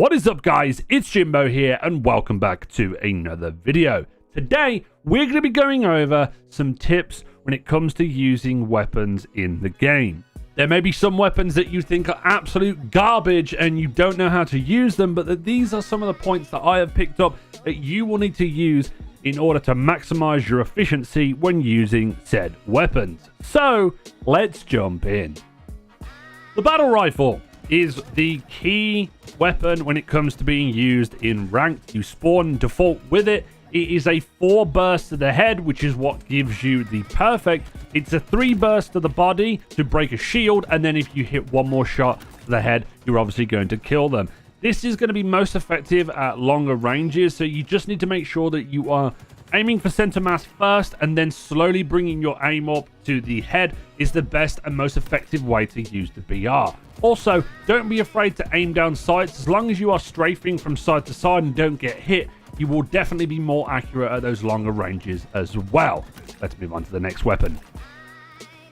What is up, guys? It's Jimbo here and welcome back to another video. Today we're going to be going over some tips when it comes to using weapons in the game. There may be some weapons that you think are absolute garbage and you don't know how to use them, but these are some of the points that I have picked up that you will need to use in order to maximize your efficiency when using said weapons. So let's jump in. The battle rifle is the key weapon when it comes to being used in ranked. You spawn default with it. It is a 4 burst to the head, which is what gives you the perfect. It's a 3 burst to the body to break a shield, and then if you hit one more shot to the head, you're obviously going to kill them. This is going to be most effective at longer ranges, so you just need to make sure that you are aiming for center mass first, and then slowly bringing your aim up to the head is the best and most effective way to use the BR. Also, don't be afraid to aim down sights. As long as you are strafing from side to side and don't get hit, you will definitely be more accurate at those longer ranges as well. Let's move on to the next weapon.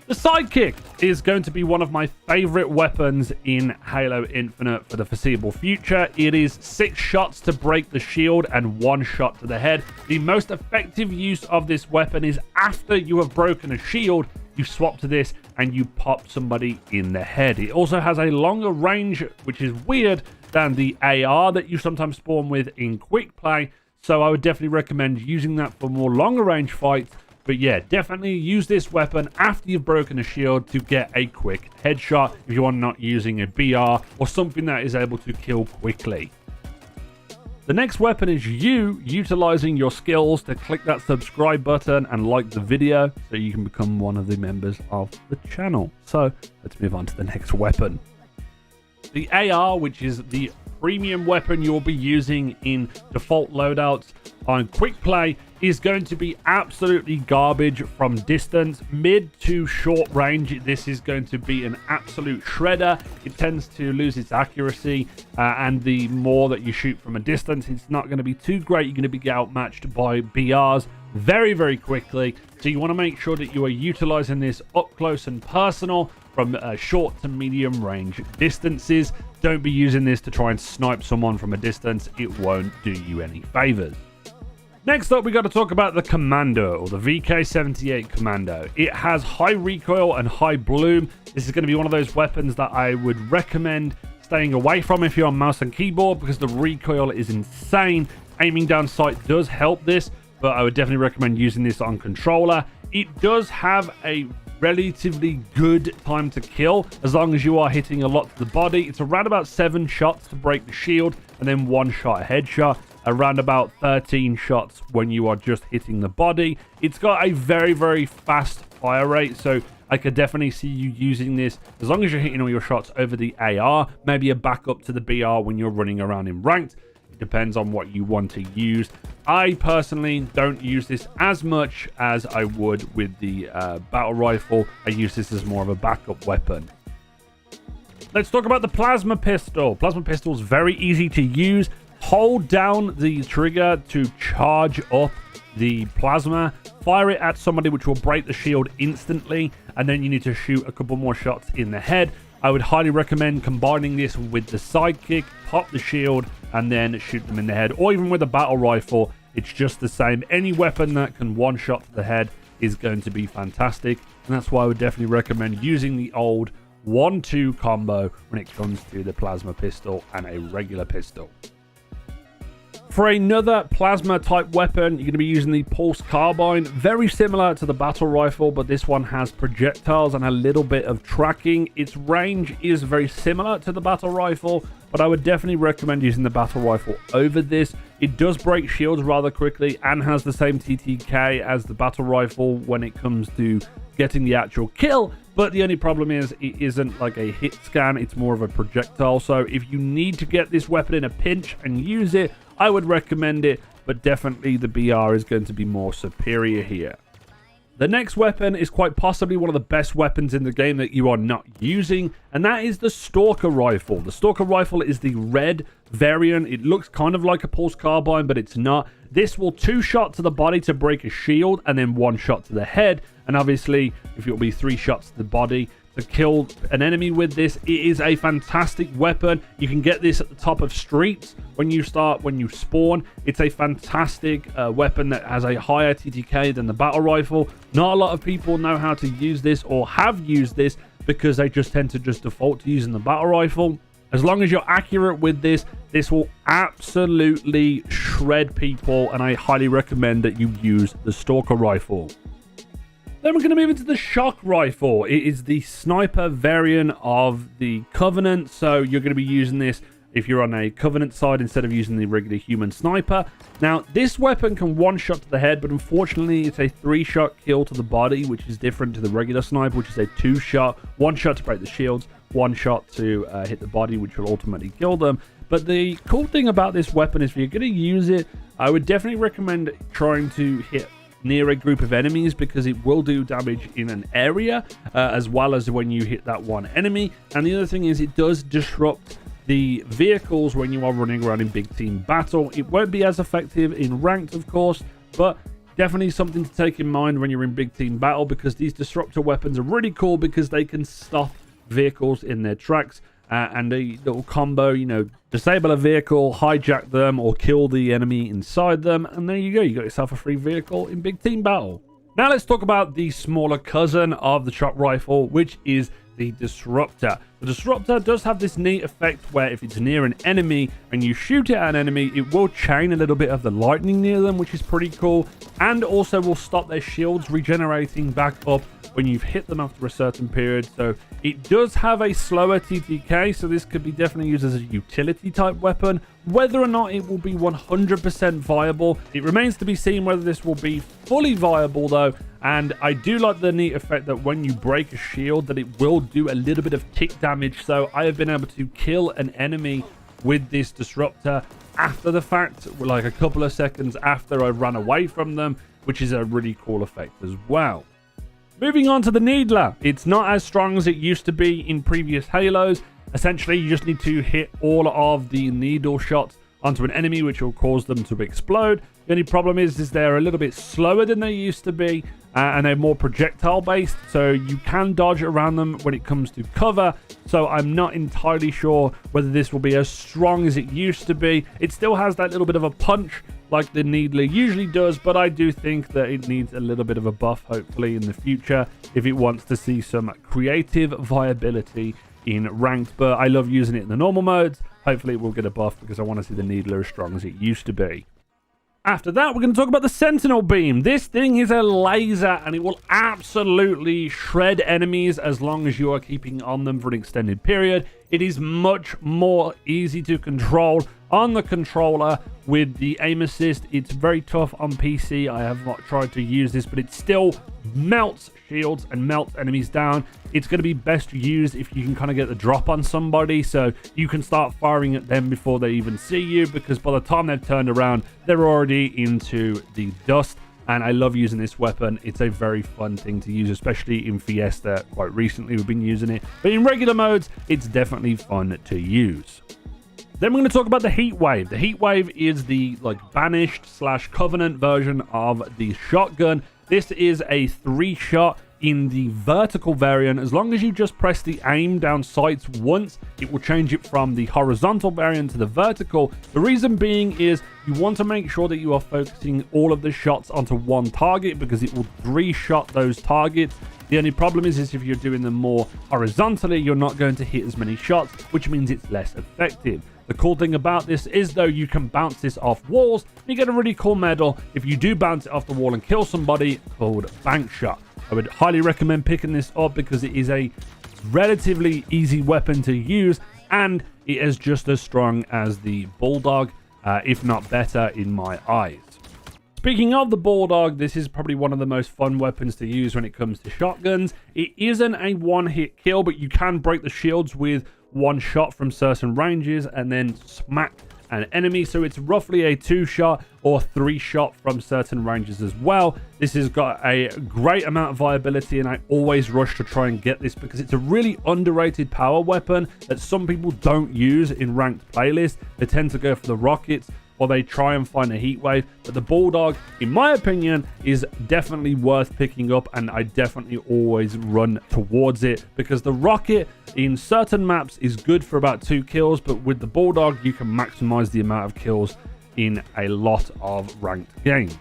The Sidekick is going to be one of my favorite weapons in Halo Infinite for the foreseeable future. It is 6 shots to break the shield and 1 shot to the head. The most effective use of this weapon is after you have broken a shield, you swap to this and you pop somebody in the head. It also has a longer range, which is weird, than the AR that you sometimes spawn with in quick play. So I would definitely recommend using that for more longer range fights. But yeah, definitely use this weapon after you've broken a shield to get a quick headshot if you are not using a BR or something that is able to kill quickly. The next weapon is you utilizing your skills to click that subscribe button and like the video so you can become one of the members of the channel. So let's move on to the next weapon. The AR, which is the premium weapon you'll be using in default loadouts on quick play, is going to be absolutely garbage from distance. Mid to short range, this is going to be an absolute shredder. It tends to lose its accuracy, and the more that you shoot from a distance, it's not going to be too great. You're going to be outmatched by BRs very, very quickly. So you want to make sure that you are utilizing this up close and personal from short to medium range distances. Don't be using this to try and snipe someone from a distance. It won't do you any favors. Next up, we got to talk about the Commando, or the VK78 Commando. It has high recoil and high bloom. This is going to be one of those weapons that I would recommend staying away from if you're on mouse and keyboard, because the recoil is insane. Aiming down sight does help this, but I would definitely recommend using this on controller. It does have a relatively good time to kill as long as you are hitting a lot to the body. It's around about 7 shots to break the shield, and then 1 shot headshot. Around about 13 shots when you are just hitting the body. It's got a very, very fast fire rate, so I could definitely see you using this as long as you're hitting all your shots over the AR. Maybe a backup to the BR when you're running around in ranked. It depends on what you want to use. I personally don't use this as much as I would with the battle rifle. I use this as more of a backup weapon. Let's talk about the plasma pistol. Plasma pistol is very easy to use. Hold down the trigger to charge up the plasma. Fire it at somebody, which will break the shield instantly. And then you need to shoot a couple more shots in the head. I would highly recommend combining this with the Sidekick. Pop the shield and then shoot them in the head. Or even with a battle rifle, it's just the same. Any weapon that can one shot to the head is going to be fantastic. And that's why I would definitely recommend using the old 1-2 combo when it comes to the plasma pistol and a regular pistol. For another plasma type weapon, you're going to be using the Pulse Carbine. Very similar to the battle rifle, but this one has projectiles and a little bit of tracking. Its range is very similar to the battle rifle, but I would definitely recommend using the battle rifle over this. It does break shields rather quickly and has the same TTK as the battle rifle when it comes to getting the actual kill, but the only problem is it isn't like a hit scan, it's more of a projectile. So if you need to get this weapon in a pinch and use it, I would recommend it, but definitely the BR is going to be more superior here. The next weapon is quite possibly one of the best weapons in the game that you are not using, and that is the Stalker Rifle. The Stalker Rifle is the red variant. It looks kind of like a Pulse Carbine, but it's not. This will 2 shot to the body to break a shield, and then 1 shot to the head. And obviously, if it will be 3 shots to the body to kill an enemy with this. It is a fantastic weapon. You can get this at the top of streets when you spawn. It's a fantastic weapon that has a higher TTK than the battle rifle. Not a lot of people know how to use this or have used this because they just tend to just default to using the battle rifle. As long as you're accurate with this, this will absolutely shred people, and I highly recommend that you use the Stalker rifle. Then we're going to move into the Shock Rifle. It is the sniper variant of the Covenant, so you're going to be using this if you're on a Covenant side instead of using the regular human sniper. Now, this weapon can one-shot to the head, but unfortunately it's a 3-shot kill to the body, which is different to the regular sniper, which is a 2-shot, 1 shot to break the shields, 1 shot to hit the body, which will ultimately kill them. But the cool thing about this weapon is if you're going to use it, I would definitely recommend trying to hit near a group of enemies, because it will do damage in an area as well as when you hit that one enemy. And the other thing is it does disrupt the vehicles when you are running around in big team battle. It won't be as effective in ranked, of course, but definitely something to take in mind when you're in big team battle, because these disruptor weapons are really cool because they can stop vehicles in their tracks. And a little combo, you know, disable a vehicle, hijack them, or kill the enemy inside them. And there you go. You got yourself a free vehicle in big team battle. Now let's talk about the smaller cousin of the shock rifle, which is the Disruptor. The Disruptor does have this neat effect where if it's near an enemy and you shoot it at an enemy, it will chain a little bit of the lightning near them, which is pretty cool. And also will stop their shields regenerating back up when you've hit them after a certain period. So it does have a slower TTK, so this could be definitely used as a utility type weapon. Whether or not it will be 100% viable, it remains to be seen whether this will be fully viable though. And I do like the neat effect that when you break a shield, that it will do a little bit of tick damage. So I have been able to kill an enemy with this Disruptor after the fact, like a couple of seconds after I ran away from them, which is a really cool effect as well. Moving on to the Needler. It's not as strong as it used to be in previous Halos. Essentially, you just need to hit all of the needle shots onto an enemy, which will cause them to explode. The only problem is they're a little bit slower than they used to be, and they're more projectile based, so you can dodge around them when it comes to cover. So I'm not entirely sure whether this will be as strong as it used to be. It still has that little bit of a punch like the Needler usually does, but I do think that it needs a little bit of a buff, hopefully in the future, if it wants to see some creative viability in ranked. But I love using it in the normal modes. Hopefully it will get a buff, because I want to see the Needler as strong as it used to be. After that, we're going to talk about the Sentinel Beam. This thing is a laser, and it will absolutely shred enemies as long as you are keeping on them for an extended period. It is much more easy to control on the controller with the aim assist. It's very tough on PC. I have not tried to use this, but it still melts shields and melts enemies down. It's going to be best used if you can kind of get the drop on somebody, so you can start firing at them before they even see you, because by the time they've turned around, they're already into the dust. And I love using this weapon. It's a very fun thing to use, especially in Fiesta. Quite recently we've been using it, but in regular modes it's definitely fun to use. Then we're going to talk about the Heatwave. The Heatwave is the banished / Covenant version of the shotgun. This is a 3-shot in the vertical variant. As long as you just press the aim down sights once, it will change it from the horizontal variant to the vertical. The reason being is you want to make sure that you are focusing all of the shots onto one target, because it will 3-shot those targets. The only problem is if you're doing them more horizontally, you're not going to hit as many shots, which means it's less effective. The cool thing about this is, though, you can bounce this off walls. You get a really cool medal if you do bounce it off the wall and kill somebody, called Bank Shot. I would highly recommend picking this up because it is a relatively easy weapon to use, and it is just as strong as the Bulldog, if not better in my eyes. Speaking of the Bulldog, this is probably one of the most fun weapons to use when it comes to shotguns. It isn't a one-hit kill, but you can break the shields with one shot from certain ranges and then smack an enemy. So it's roughly a 2-shot or 3-shot from certain ranges as well. This has got a great amount of viability, and I always rush to try and get this because it's a really underrated power weapon that some people don't use in ranked playlists. They tend to go for the rockets while they try and find a Heatwave. But the Bulldog, in my opinion, is definitely worth picking up, and I definitely always run towards it because the rocket in certain maps is good for about 2 kills, but with the Bulldog you can maximize the amount of kills in a lot of ranked games.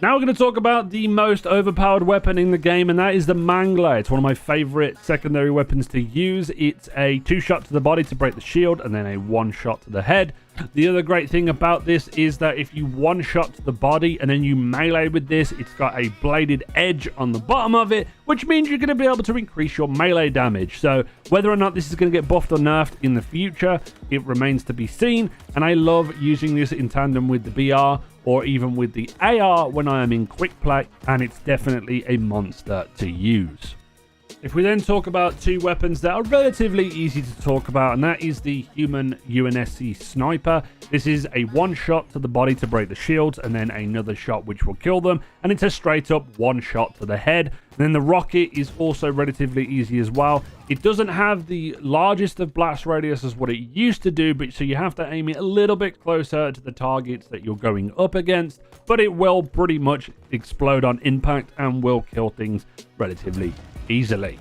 Now we're going to talk about the most overpowered weapon in the game, and that is the Mangla. It's one of my favorite secondary weapons to use. It's a 2-shot to the body to break the shield, and then a 1-shot to the head. The other great thing about this is that if you 1-shot to the body and then you melee with this, it's got a bladed edge on the bottom of it, which means you're going to be able to increase your melee damage. So whether or not this is going to get buffed or nerfed in the future, it remains to be seen. And I love using this in tandem with the BR or even with the AR when I am in quick play, and it's definitely a monster to use. If we then talk about 2 weapons that are relatively easy to talk about, and that is the human UNSC sniper. This is a 1-shot to the body to break the shields, and then another shot which will kill them, and it's a straight up 1-shot to the head. And then the rocket is also relatively easy as well. It doesn't have the largest of blast radius as what it used to do, but so you have to aim it a little bit closer to the targets that you're going up against, but it will pretty much explode on impact and will kill things relatively easily.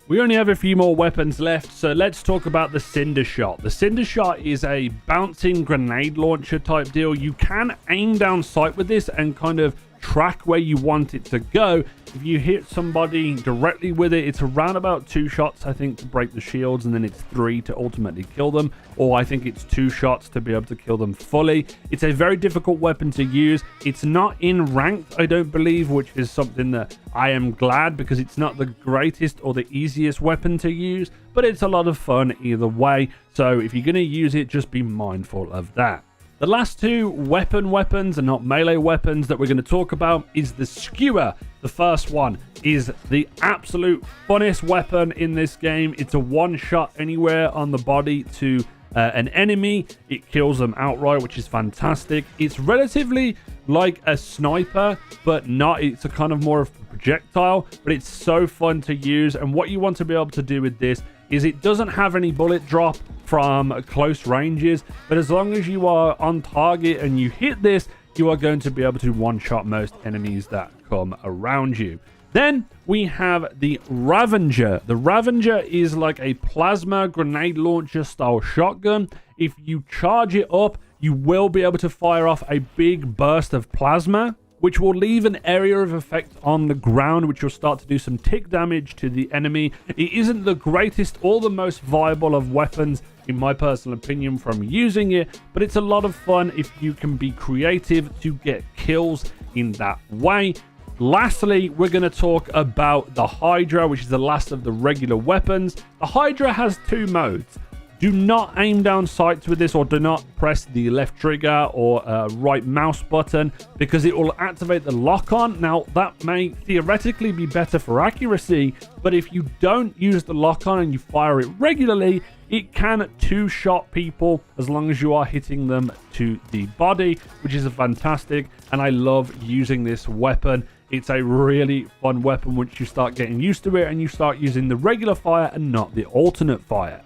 We only have a few more weapons left, so let's talk about the Cinder Shot. The Cinder Shot is a bouncing grenade launcher type deal. You can aim down sight with this and kind of track where you want it to go. If you hit somebody directly with it, it's around about 2 shots, I think, to break the shields, and then it's 3 to ultimately kill them, or I think it's 2 shots to be able to kill them fully. It's a very difficult weapon to use. It's not in ranked, I don't believe, which is something that I am glad, because it's not the greatest or the easiest weapon to use, but it's a lot of fun either way. So if you're going to use it, just be mindful of that. The last 2 weapons and not melee weapons that we're going to talk about is the Skewer. The first one is the absolute funnest weapon in this game. It's a 1-shot anywhere on the body to an enemy. It kills them outright, which is fantastic. It's relatively like a sniper, but not. It's a kind of more of a projectile, but it's so fun to use. And what you want to be able to do with this is it doesn't have any bullet drop from close ranges, but as long as you are on target and you hit this, you are going to be able to 1-shot most enemies that come around you. Then we have the Ravanger. The Ravanger is like a plasma grenade launcher style shotgun. If you charge it up, you will be able to fire off a big burst of plasma, which will leave an area of effect on the ground, which will start to do some tick damage to the enemy. It isn't the greatest or the most viable of weapons, in my personal opinion, from using it, but it's a lot of fun if you can be creative to get kills in that way. Lastly, we're going to talk about the Hydra, which is the last of the regular weapons. The Hydra has 2 modes. Do not aim down sights with this, or do not press the left trigger or right mouse button, because it will activate the lock-on. Now, that may theoretically be better for accuracy, but if you don't use the lock-on and you fire it regularly, it can 2-shot people as long as you are hitting them to the body, which is fantastic, and I love using this weapon. It's a really fun weapon once you start getting used to it and you start using the regular fire and not the alternate fire.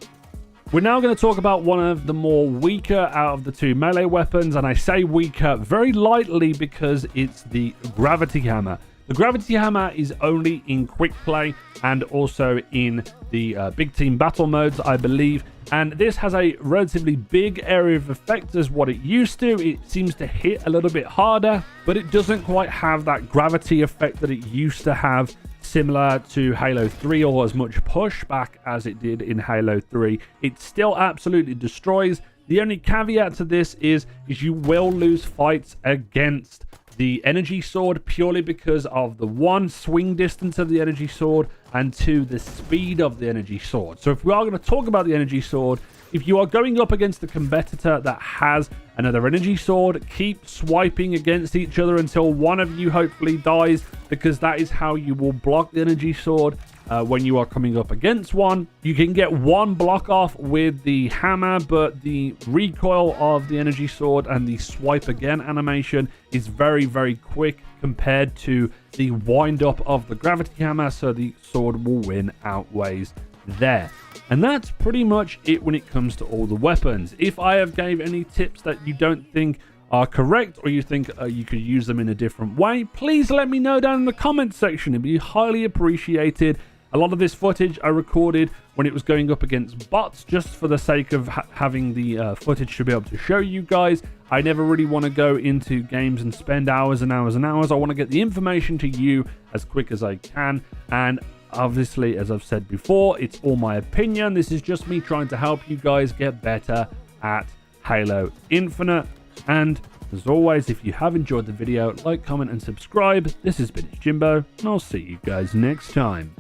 We're now going to talk about one of the more weaker out of the 2 melee weapons, and I say weaker very lightly because it's the Gravity Hammer. The Gravity Hammer is only in quick play and also in the big team battle modes, I believe, and this has a relatively big area of effect as what it used to. It seems to hit a little bit harder, but it doesn't quite have that gravity effect that it used to have, similar to Halo 3, or as much pushback as it did in Halo 3. It still absolutely destroys. The only caveat to this is you will lose fights against the energy sword purely because of the 1, swing distance of the energy sword, and 2, the speed of the energy sword. So if we are going to talk about the energy sword, if you are going up against a competitor that has another energy sword, keep swiping against each other until one of you hopefully dies, because that is how you will block the energy sword when you are coming up against one. You can get 1 block off with the hammer, but the recoil of the energy sword and the swipe again animation is very, very quick compared to the wind up of the gravity hammer, so the sword will win outweighs there. And that's pretty much it when it comes to all the weapons. If I have gave any tips that you don't think are correct, or you think you could use them in a different way, please let me know down in the comments section. It'd be highly appreciated. A lot of this footage I recorded when it was going up against bots, just for the sake of having the footage to be able to show you guys. I never really want to go into games and spend hours and hours and hours. I want to get the information to you as quick as I can. And obviously, as I've said before, it's all my opinion. This is just me trying to help you guys get better at Halo Infinite. And as always, if you have enjoyed the video, like, comment, and subscribe. This has been Jimbo, and I'll see you guys next time.